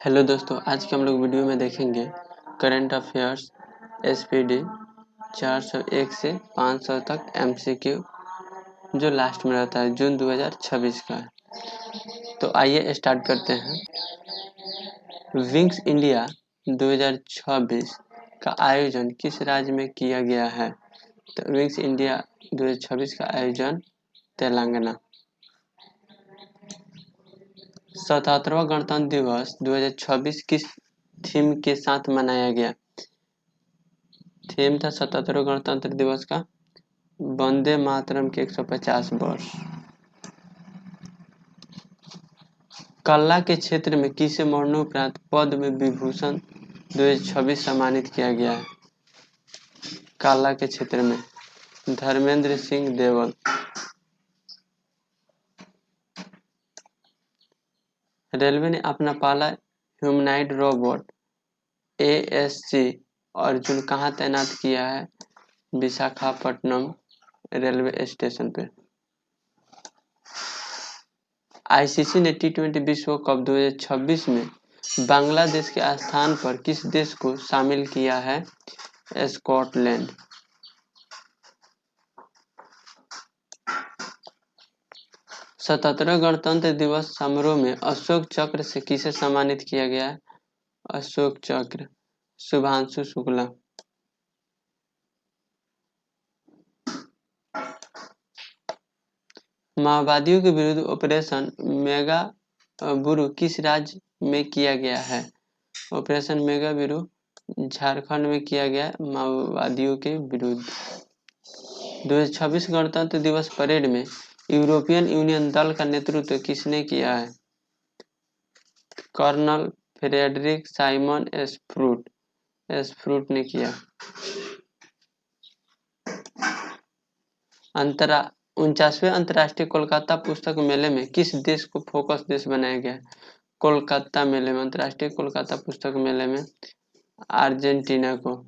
Hello दोस्तों, आज के हम लोग वीडियो में देखेंगे करंट अफेयर्स एसपीडी 401 से 500 तक एमसीक्यू जो लास्ट में रहता है जून 2026 का है। तो आइए स्टार्ट करते हैं। विंग्स इंडिया 2026 का आयोजन किस राज्य में किया गया है? तो विंग्स इंडिया 2026 का आयोजन तेलंगाना। 77वां गणतंत्र दिवस 2026 किस थीम के साथ मनाया गया? थीम था 77वें गणतंत्र दिवस का वंदे मातरम के 150 वर्ष। कला के क्षेत्र में किसे मरणोपरांत पद्म विभूषण 2026 सम्मानित किया गया है? कला के क्षेत्र में धर्मेंद्र सिंह देवल। रेलवे ने अपना पहला ह्यूमनॉइड रोबोट ASC अर्जुन कहाँ तैनात किया है? विशाखापट्टनम रेलवे स्टेशन पे। आईसीसी ने T20 विश्व कप 2026 में बांग्लादेश के स्थान पर किस देश को शामिल किया है? स्कॉटलैंड। सतहत्तरवें गणतंत्र दिवस समारोह में अशोक चक्र से किसे सम्मानित किया गया है? अशोक चक्र शुभांशु शुक्ला। माओवादियों के विरुद्ध ऑपरेशन मेगाबुरु किस राज्य में किया गया है? ऑपरेशन मेगाबुरु झारखंड में किया गया माओवादियों के विरुद्ध। 2026 गणतंत्र दिवस परेड में यूरोपियन यूनियन दल का नेतृत्व किसने किया है? कर्नल फ्रेडरिक साइमन एसफ्रूट ने किया। 49वें अंतर्राष्ट्रीय कोलकाता पुस्तक मेले में किस देश को फोकस देश बनाया गया है? कोलकाता मेले में अंतर्राष्ट्रीय कोलकाता पुस्तक मेले में अर्जेंटीना को।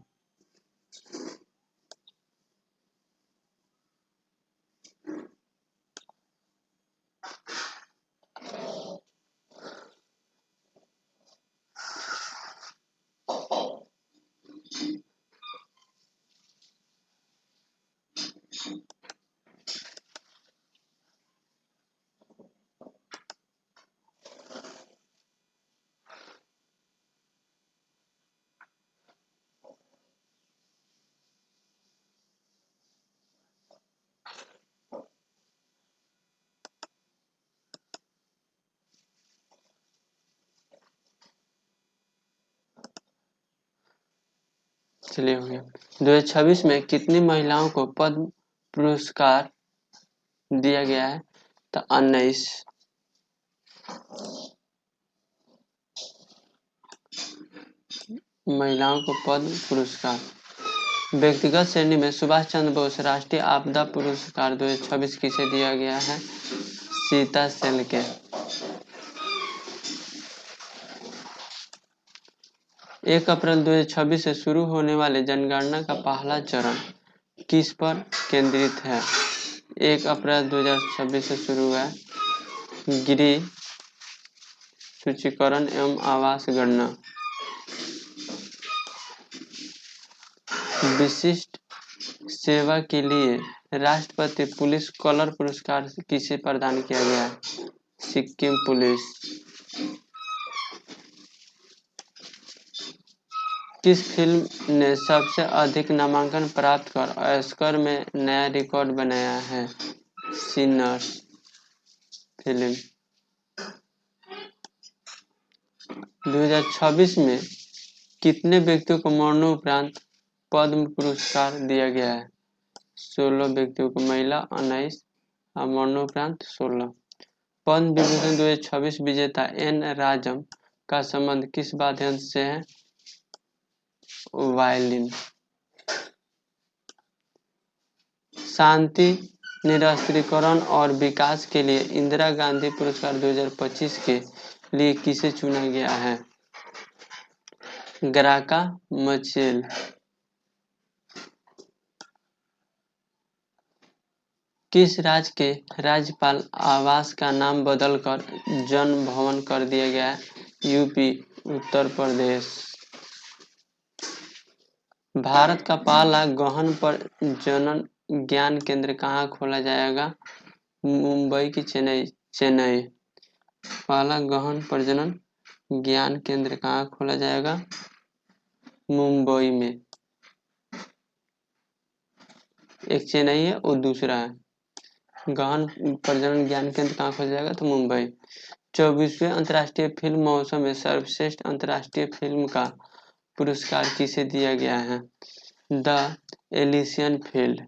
चलिए हो गया। 2026 में कितनी महिलाओं को पद्म पुरस्कार दिया गया है? तो 19। महिलाओं को पद्म पुरस्कार। व्यक्तिगत श्रेणी में सुभाष चंद्र बोस राष्ट्रीय आपदा पुरस्कार 2026 किसे दिया गया है? सीता सेन के। 1 अप्रैल 2026 से शुरू होने वाले जनगणना का पहला चरण किस पर केंद्रित है? 1 अप्रैल 2026 से शुरू हुआ है गृह सूचीकरण एवं आवास गणना। विशिष्ट सेवा के लिए राष्ट्रपति पुलिस कलर पुरस्कार किसे प्रदान किया गया है? सिक्किम पुलिस। किस फिल्म ने सबसे अधिक नामांकन प्राप्त कर ऑस्कर में नया रिकॉर्ड बनाया है? Sinners film. 2026 में कितने व्यक्तियों को मरणोपरांत पद्म पुरस्कार दिया गया है? 16 व्यक्तियों को। महिला 19 और मरणोपरांत 16। पद्म विभूषण 2026 विजेता एन राजम का संबंध किस वाद्य यंत्र से है? वायलिन। शांति निरस्त्रीकरण और विकास के लिए इंदिरा गांधी पुरस्कार 2025 के लिए किसे चुना गया है? ग्राका मचेल। किस राज्य के राज्यपाल आवास का नाम बदलकर जन भवन कर दिया गया है? यूपी उत्तर प्रदेश। भारत का पहला गहन प्रजनन ज्ञान केंद्र कहाँ खोला जाएगा? मुंबई की चेन्नई। चेन्नई। पहला गहन प्रजनन ज्ञान केंद्र कहाँ खोला जाएगा? मुंबई में। एक चेन्नई है और दूसरा है। गहन प्रजनन ज्ञान केंद्र कहाँ खोला जाएगा? तो मुंबई। 24वें अंतर्राष्ट्रीय फिल्म महोत्सव में सर्वश्रेष्ठ अंतर्राष्ट्रीय फिल्म का पुरस्कार किसे दिया गया है? द एलिसियन फील्ड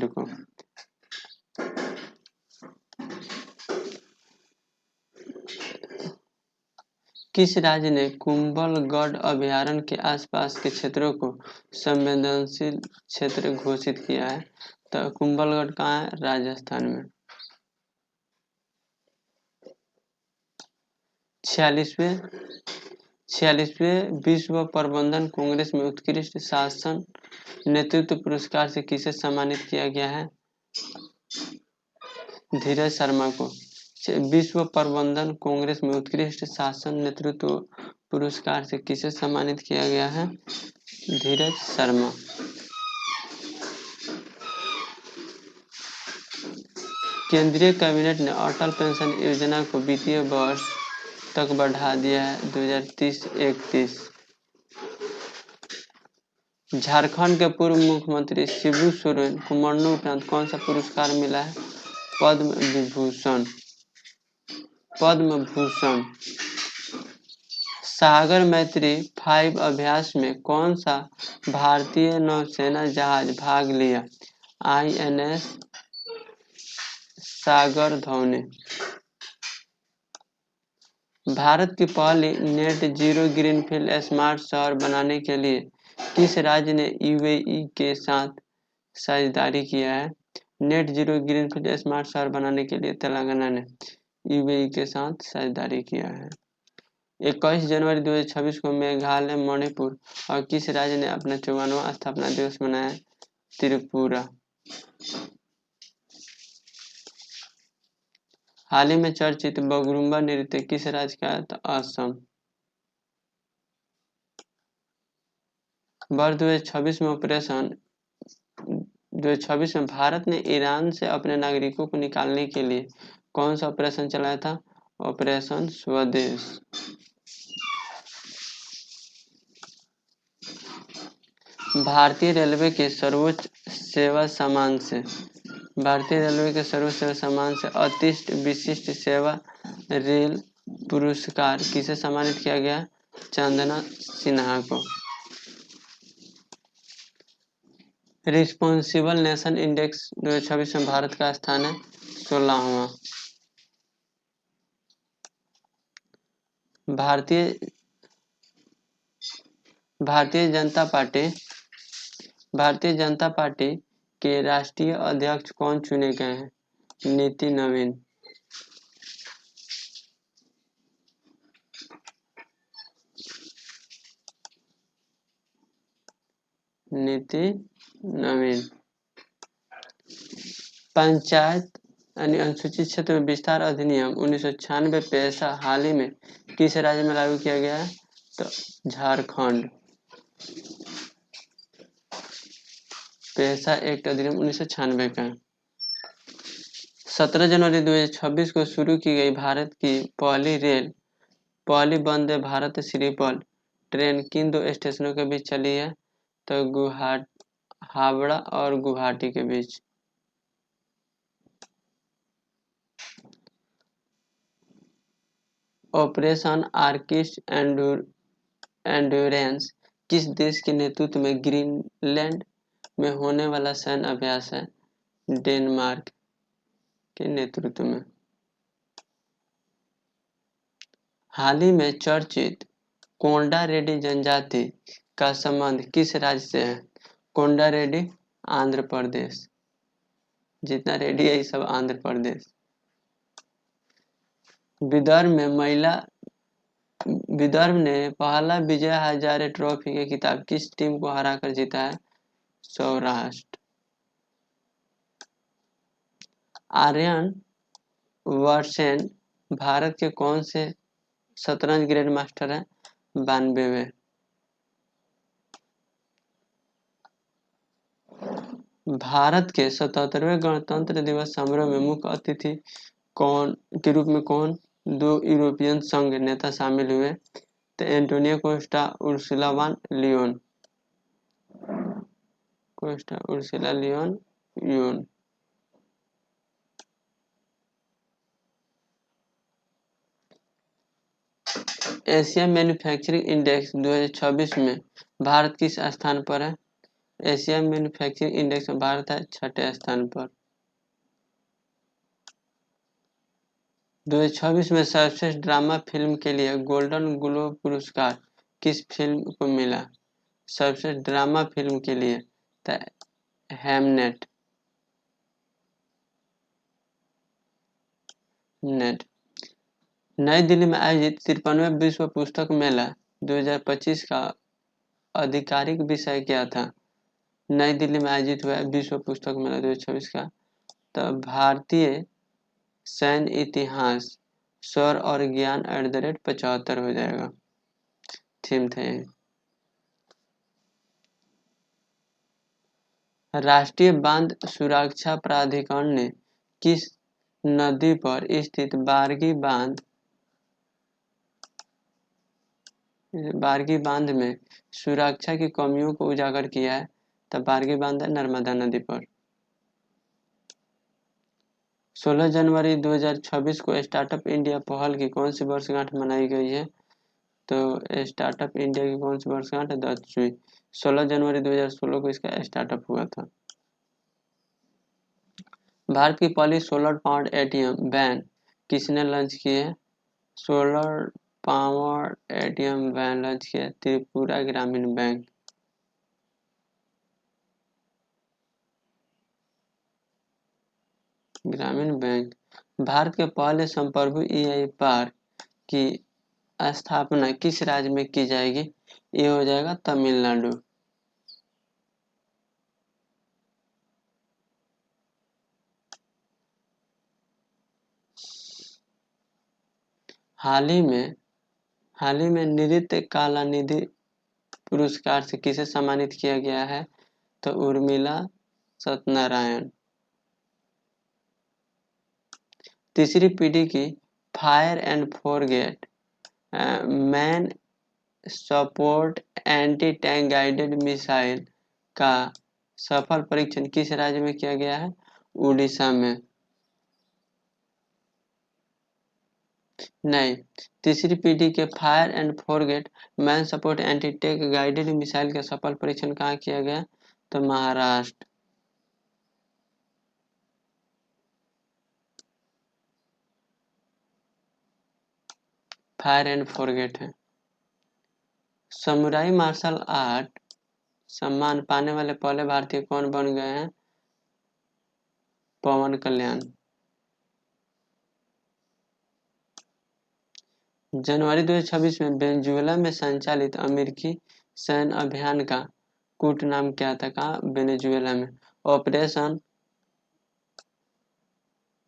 को। किस राज्य ने कुंभलगढ़ अभयारण्य के आसपास के क्षेत्रों को संवेदनशील क्षेत्र घोषित किया है? तो कुंभलगढ़ कहाँ है? राजस्थान में। 46वें विश्व प्रबंधन कांग्रेस में उत्कृष्ट शासन नेतृत्व पुरस्कार से किसे सम्मानित किया गया है? धीरज शर्मा को। विश्व प्रबंधन कांग्रेस में उत्कृष्ट शासन नेतृत्व पुरस्कार से किसे सम्मानित किया गया है? धीरज शर्मा। केंद्रीय कैबिनेट ने अटल पेंशन योजना को वित्तीय वर्ष तक बढ़ा दिया है 2030-31। झारखंड के पूर्व मुख्यमंत्री शिबू सोरेन को मरणोपरांत कौन सा पुरस्कार मिला है? पद्म विभूषण। पद्म भूषण। सागर मैत्री 5 अभ्यास में कौन सा भारतीय नौसेना जहाज भाग लिया? INS सागर धौनी। भारत की पहली नेट जीरो ग्रीनफील्ड स्मार्ट शहर बनाने के लिए किस राज्य ने UAE के साथ साझेदारी किया है? नेट जीरो ग्रीनफील्ड स्मार्ट शहर बनाने के लिए तेलंगाना ने UAE के साथ साझेदारी किया है। 21 जनवरी 2026 को मेघालय, मणिपुर और किस राज्य ने अपना 54वां स्थापना दिवस मनाया? त्रिपुरा। हाल ही में चर्चित बगरुम्बा नृत्य किस राज्य का है? असम। वर्ष 2026 में 2026 में भारत ने ईरान से अपने नागरिकों को निकालने के लिए कौन सा ऑपरेशन चलाया था? ऑपरेशन स्वदेश। भारतीय रेलवे के सर्वोच्च सेवा सम्मान से अतिष्ट विशिष्ट सेवा रेल पुरस्कार किसे सम्मानित किया गया? चंदना सिन्हा को। रिस्पॉन्सिबल नेशन इंडेक्स 2026 में भारत का स्थान है 16वां। भारतीय जनता पार्टी के राष्ट्रीय अध्यक्ष कौन चुने गए हैं? नीति नवीन। पंचायत यानी अनुसूचित क्षेत्र में विस्तार अधिनियम 1996 पैसा हाल ही में किस राज्य में लागू किया गया है? तो झारखंड। पैसा एक्ट अधिनियम 1996 का। 17 जनवरी 2026 को शुरू की गई भारत की पहली वंदे भारत स्लीपर ट्रेन किन 2 स्टेशनों के बीच चली है? तो हावड़ा और गुवाहाटी के बीच। ऑपरेशन आर्कटिक एंड्योरेंस किस देश के नेतृत्व में ग्रीनलैंड में होने वाला सैन्य अभ्यास है? डेनमार्क के नेतृत्व में। हाल ही में चर्चित कोंडा रेड्डी जनजाति का संबंध किस राज्य से है? कोंडा रेड्डी आंध्र प्रदेश। जितना रेड्डी है सब आंध्र प्रदेश। विदर्भ ने पहला विजय हजारे ट्रॉफी के खिताब किस टीम को हराकर जीता है? सौराष्ट्र। आर्यन वर्सेन भारत के कौन से शतरंज ग्रैंड मास्टर हैं? 92वें। भारत के 77वें गणतंत्र दिवस समारोह में मुख्य अतिथि कौन के रूप में कौन दो यूरोपियन संघ नेता शामिल हुए? तो Antonio Costa, Ursula von Leyen. Costa, Ursula Leyen यून। एशिया मैन्युफैक्चरिंग इंडेक्स 2026 में भारत किस स्थान पर है? एशिया मैन्युफैक्चरिंग इंडेक्स में भारत है 6ठे स्थान पर। 2026 में सर्वश्रेष्ठ ड्रामा फिल्म के लिए गोल्डन ग्लोब पुरस्कार किस फिल्म को मिला? सर्वश्रेष्ठ ड्रामा फिल्म के लिए हेमनेट। नेट। नई दिल्ली में आयोजित 53वें विश्व पुस्तक मेला 2025 का आधिकारिक विषय क्या था? नई दिल्ली में आयोजित हुआ विश्व पुस्तक मेला 2026 का तो भारतीय सैन्य इतिहास, स्वर और ज्ञान @ 75 हो जाएगा। थीम थे। राष्ट्रीय बांध सुरक्षा प्राधिकरण ने किस नदी पर स्थित बारगी बांध में सुरक्षा की कमियों को उजागर किया है? तो बारगी बांध है नर्मदा नदी पर। 16 जनवरी 2026 को स्टार्टअप इंडिया पहल की कौन सी वर्षगांठ मनाई गई है? तो स्टार्टअप इंडिया की कौन सी वर्षगांठ है? 10वीं। 16 जनवरी 2016 को इसका स्टार्टअप हुआ था। भारत की पहली सोलर पावर्ड एटीएम वैन किसने लॉन्च की है? Solar powered ATM van launch किया त्रिपुरा ग्रामीण बैंक। ग्रामीण बैंक। भारत के पहले संप्रभु ईआई पार्क की स्थापना किस राज्य में की जाएगी? ये हो जाएगा तमिलनाडु। हाल ही में नृत्य कलानिधि पुरस्कार से किसे सम्मानित किया गया है? तो उर्मिला सत्यनारायण। तीसरी पीढ़ी की fire and forget man support anti tank guided missile का सफल परीक्षण किस राज्य में किया गया है? उड़ीसा में। नहीं, तीसरी पीढ़ी के fire and forget man support anti tank guided missile का सफल परीक्षण कहाँ किया गया? तो महाराष्ट्र। फायर एंड फोरगेट है। समुराई मार्शल आर्ट सम्मान पाने वाले पहले भारतीय कौन बन गए हैं? पवन कल्याण। जनवरी 2026 में वेनेजुएला में संचालित अमेरिकी सैन्य अभियान का कूट नाम क्या था? कहाँ? वेनेजुएला में। Operation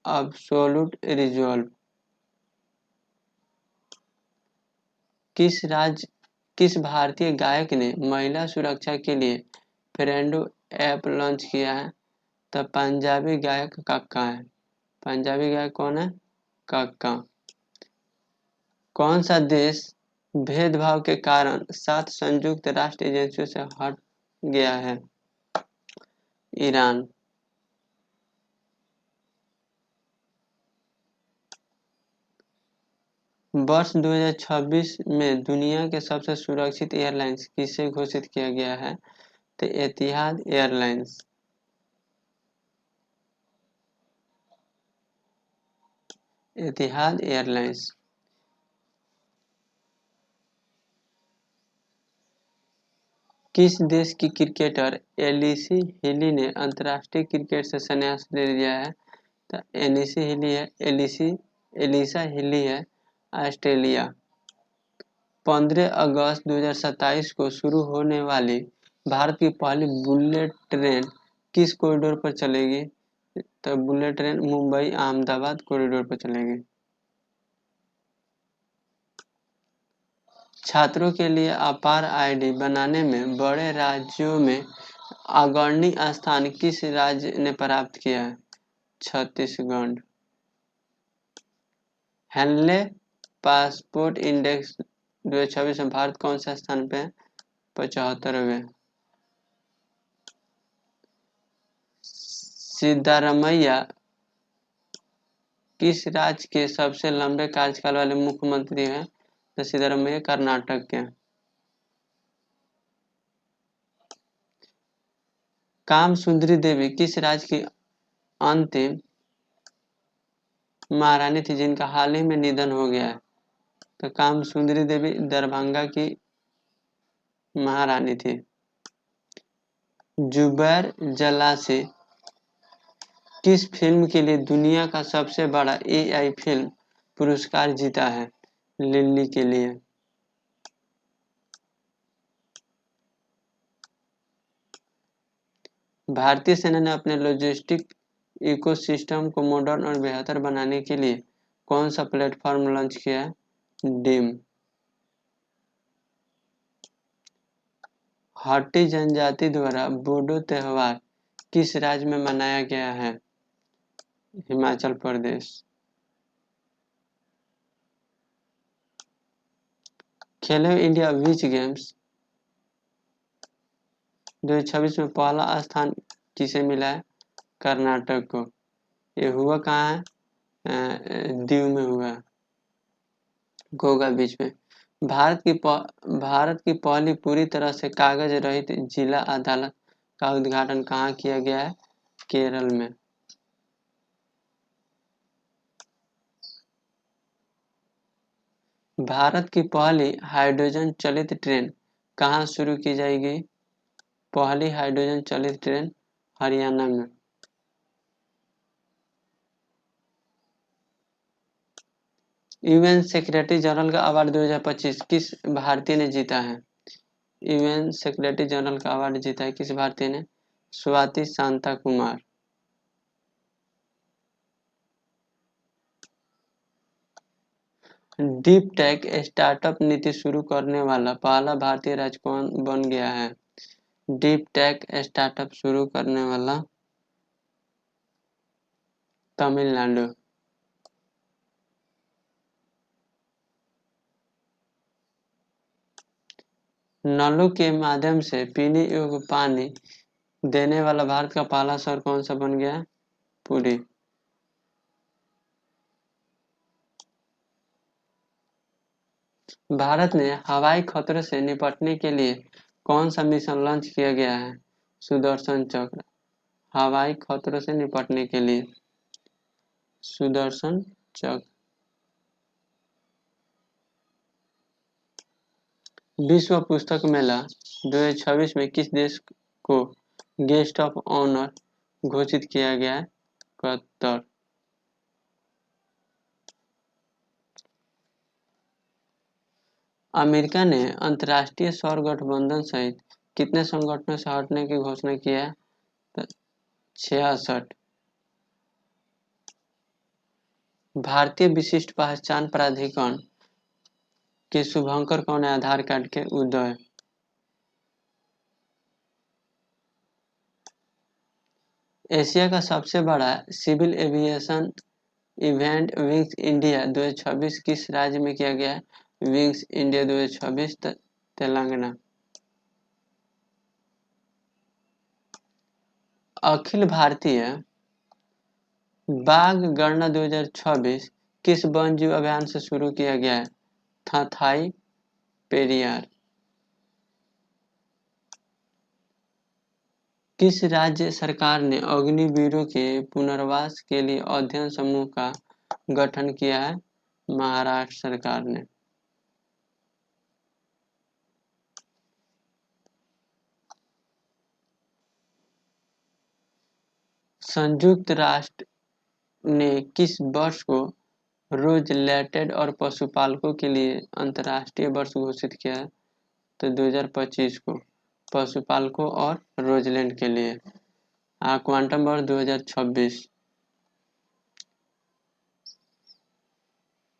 absolute resolve. किस भारतीय गायक ने महिला सुरक्षा के लिए फ्रेंडो ऐप लॉन्च किया है? तो पंजाबी गायक कक्का है। पंजाबी गायक कौन है? कक्का। कौन सा देश भेदभाव के कारण 7 संयुक्त राष्ट्र एजेंसियों से हट गया है? ईरान। वर्ष 2026 में दुनिया के सबसे सुरक्षित एयरलाइंस किसे घोषित किया गया है? तो एतिहाद एयरलाइंस। एतिहाद एयरलाइंस। किस देश की क्रिकेटर एलिसी हिली ने अंतर्राष्ट्रीय क्रिकेट से संन्यास ले लिया है? तो एलिसा हिली है ऑस्ट्रेलिया। 15 अगस्त 2027 को शुरू होने वाली भारत की पहली बुलेट ट्रेन किस कॉरिडोर पर चलेगी? तो bullet train Mumbai Ahmedabad corridor पर चलेगी। छात्रों के लिए अपार आईडी बनाने में बड़े राज्यों में अग्रणी स्थान किस राज्य ने प्राप्त किया है? छत्तीसगढ़। हेनले पासपोर्ट इंडेक्स 2026 में भारत कौन से स्थान पे है? 75वें। सिद्धारमैया किस राज्य के सबसे लंबे कार्यकाल वाले मुख्यमंत्री हैं? तो सिद्धारमैया कर्नाटक के। कामसुंदरी देवी किस राज्य की अंतिम महारानी थी जिनका हाल ही में निधन हो गया है? तो कामसुंदरी देवी दरभंगा की महारानी थी। जुबैर जलासी किस फिल्म के लिए दुनिया का सबसे बड़ा एआई फिल्म पुरस्कार जीता है? लिली के लिए। भारतीय सेना ने अपने लॉजिस्टिक इकोसिस्टम को मॉडर्न और बेहतर बनाने के लिए कौन सा प्लेटफॉर्म लॉन्च किया है? डिम। हट्टी जनजाति द्वारा बोडो त्योहार किस राज्य में मनाया गया है? हिमाचल प्रदेश। खेलो इंडिया बीच गेम्स 2026 में पहला स्थान किसे मिला है? कर्नाटक को। ये हुआ कहाँ है? दीव में हुआ है, गोगा बीच में। भारत की पहली पूरी तरह से कागज रहित जिला अदालत का उद्घाटन कहाँ किया गया है? केरल में। भारत की पहली हाइड्रोजन चलित ट्रेन कहाँ शुरू की जाएगी? पहली हाइड्रोजन चलित ट्रेन हरियाणा में। यूएन सेक्रेटरी जनरल का अवार्ड 2025 किस भारतीय ने जीता है? यूएन सेक्रेटरी जनरल का अवार्ड जीता है किस भारतीय ने? Swati Shanta Kumar. Deep tech startup नीति शुरू करने वाला पहला भारतीय राज्य कौन बन गया है? डीप टेक स्टार्टअप शुरू करने वाला तमिलनाडु। नलों के माध्यम से पीने योग्य पानी देने वाला भारत का पहला शहर कौन सा बन गया? पुरी। भारत ने हवाई खतरे से निपटने के लिए कौन सा मिशन लॉन्च किया गया है? सुदर्शन चक्र। हवाई खतरों से निपटने के लिए सुदर्शन चक्र। विश्व पुस्तक मेला 2026 में किस देश को गेस्ट ऑफ ऑनर घोषित किया गया है? कतर। अमेरिका ने अंतर्राष्ट्रीय सौर गठबंधन सहित कितने संगठनों से हटने की घोषणा की है? 66। भारतीय विशिष्ट पहचान प्राधिकरण के शुभंकर कौन है? आधार कार्ड के उदय। एशिया का सबसे बड़ा civil aviation event wings India 2026 किस राज्य में किया गया है? Wings India 2026 Telangana. अखिल भारतीय बाघ गणना 2026 किस वन जीव अभियान से शुरू किया गया है? थाथाई पेरियार। किस राज्य सरकार ने अग्निवीरों के पुनर्वास के लिए अध्ययन समूह का गठन किया है? महाराष्ट्र सरकार ने। संयुक्त राष्ट्र ने किस वर्ष को रोजलेटेड और पशुपालकों के लिए अंतर्राष्ट्रीय वर्ष घोषित किया है? तो 2025 को पशुपालकों और रोजलैंड के लिए। क्वांटम वर्ष 2026।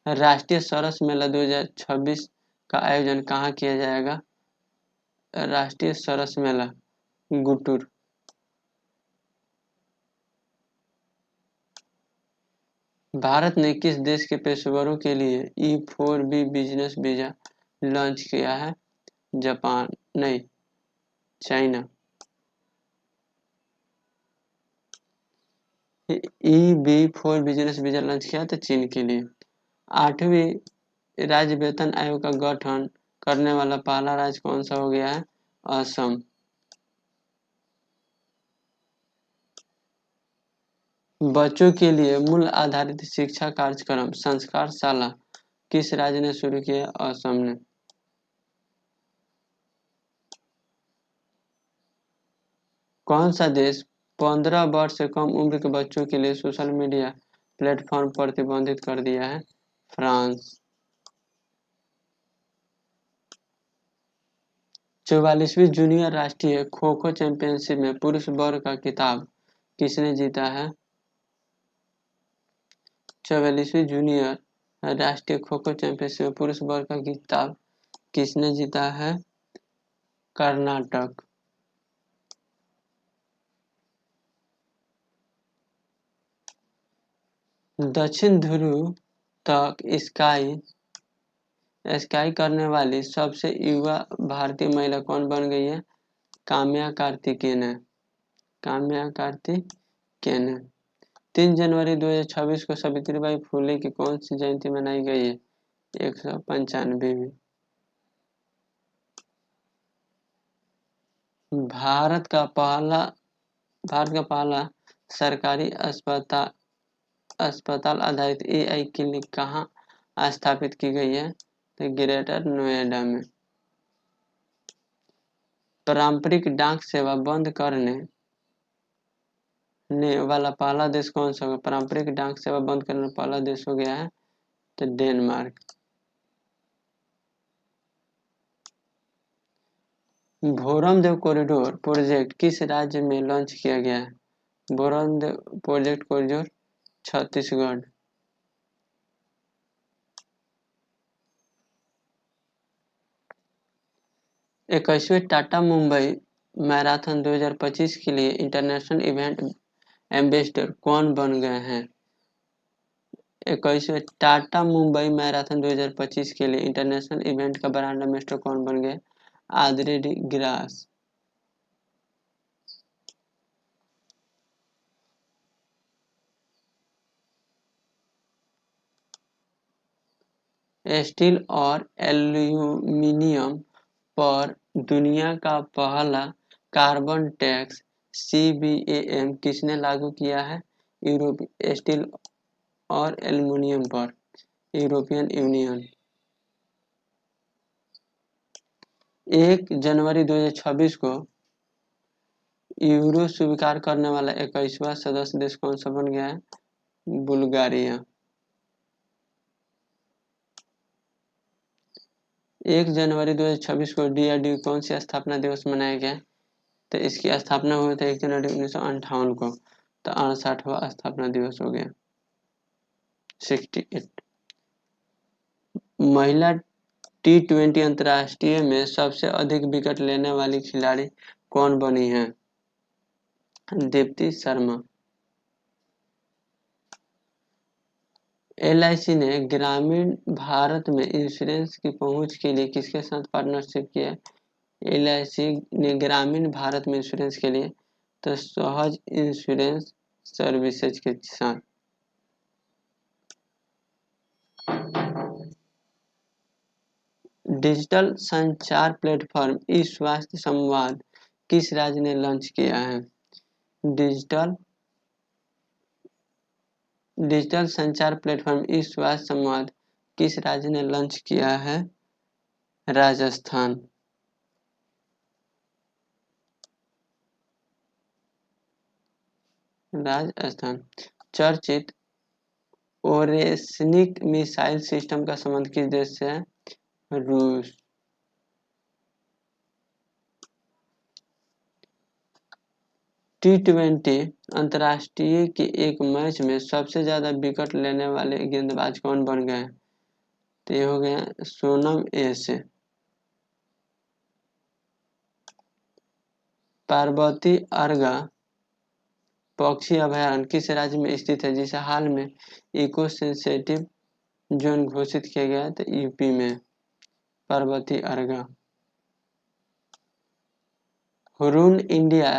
राष्ट्रीय सरस मेला 2026 का आयोजन कहाँ किया जाएगा? राष्ट्रीय सरस मेला गुंटूर। भारत ने किस देश के पेशेवरों के लिए E4B बिजनेस वीजा लॉन्च किया है? जापान नहीं, China. EB4 business visa launch किया था चीन के लिए। 8वीं राज्य वेतन आयोग का गठन करने वाला पहला राज्य कौन सा हो गया है? असम। बच्चों के लिए मूल्य आधारित शिक्षा कार्यक्रम संस्कार शाला किस राज्य ने शुरू किया? असम ने। कौन सा देश 15 वर्ष से कम उम्र के बच्चों के लिए सोशल मीडिया प्लेटफॉर्म प्रतिबंधित कर दिया है? फ्रांस। 44वीं जूनियर राष्ट्रीय खो खो चैंपियनशिप में पुरुष वर्ग का खिताब किसने जीता है? 44वीं जूनियर राष्ट्रीय खो खो चैंपियनशिप में पुरुष वर्ग का खिताब किसने जीता है? कर्नाटक। दक्षिण ध्रुव तक स्काई करने वाली सबसे युवा भारतीय महिला कौन बन गई है? काम्या कार्तिकेयन है। काम्या कार्तिकेयन है। 3 जनवरी 2026 को सावित्रीबाई फुले की कौन सी जयंती मनाई गई है? 195वीं। भारत का पहला सरकारी अस्पताल आधारित AI क्लिनिक कहाँ स्थापित की गई है? तो ग्रेटर नोएडा में। पारंपरिक डाक सेवा बंद करने वाला पहला देश कौन सा होगा? पारंपरिक डाक सेवा बंद करने वाला पहला देश हो गया है तो डेनमार्क। भोरमदेव कॉरिडोर प्रोजेक्ट किस राज्य में लॉन्च किया गया है? Bhoramdev project corridor Chhattisgarh. इक्कीसवें टाटा मुंबई मैराथन 2025 के लिए इंटरनेशनल इवेंट एम्बेसडर कौन बन गए हैं? 21वें टाटा मुंबई मैराथन 2025 के लिए इंटरनेशनल इवेंट का ब्रांड एम्बेसडर कौन बन गए? आद्रे डी ग्रास। स्टील और एल्यूमिनियम पर दुनिया का पहला कार्बन टैक्स CBAM किसने लागू किया है? स्टील और एल्यूमिनियम पर यूरोपियन यूनियन। 1 जनवरी 2026 को यूरो स्वीकार करने वाला 21वां सदस्य देश कौन सा बन गया है? बुल्गारिया। 1 जनवरी 2026 को DRDO कौन सी स्थापना दिवस मनाया गया? तो इसकी स्थापना हुई थी 1 जनवरी 1958 को, तो 68वां स्थापना दिवस हो गया। 68। महिला T20 अंतर्राष्ट्रीय में सबसे अधिक विकेट लेने वाली खिलाड़ी कौन बनी है? दीप्ति शर्मा। LIC ने ग्रामीण भारत में इंश्योरेंस की पहुंच के लिए किसके साथ पार्टनरशिप किया है? LIC ने ग्रामीण भारत में इंश्योरेंस के लिए तो सहज इंश्योरेंस सर्विसेज के साथ। डिजिटल संचार प्लेटफॉर्म ई स्वास्थ्य संवाद किस राज्य ने लॉन्च किया है? डिजिटल संचार प्लेटफॉर्म ई स्वास्थ्य संवाद किस राज्य ने लॉन्च किया है? राजस्थान। चर्चित ओरेस्निक मिसाइल सिस्टम का संबंध किस देश से है? रूस। T20 अंतर्राष्ट्रीय के एक मैच में सबसे ज्यादा विकेट लेने वाले गेंदबाज कौन बन गए? तो ये हो गया सोनम ए से। पार्वती अर्गा पक्षी अभयारण्य किस राज्य में स्थित है, जिसे हाल में इको सेंसिटिव जोन घोषित किया गया है? तो यूपी में Parvati अर्गा। Hurun India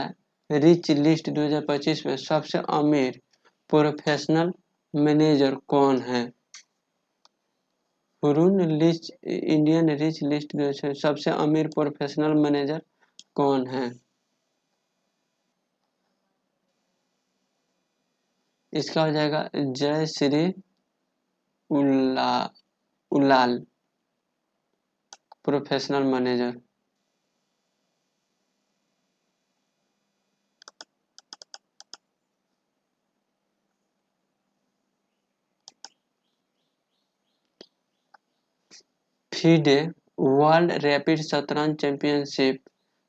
rich list 2025 में सबसे अमीर प्रोफेशनल मैनेजर कौन है? Hurun list Indian rich list सबसे अमीर प्रोफेशनल मैनेजर कौन है? इसका हो जाएगा जय श्री उल्ला Ullal professional manager. FIDE world rapid शतरंज चैंपियनशिप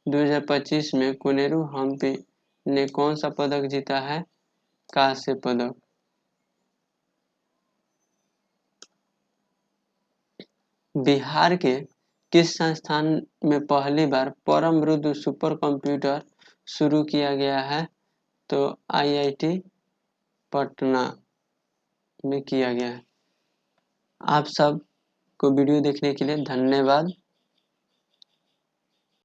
2025 में कुनेरू हम्पी ने कौन सा पदक जीता है? कांस्य पदक। बिहार के किस संस्थान में पहली बार परम रुद्र सुपर कंप्यूटर शुरू किया गया है? तो आईआईटी पटना में किया गया है। आप सब को वीडियो देखने के लिए धन्यवाद।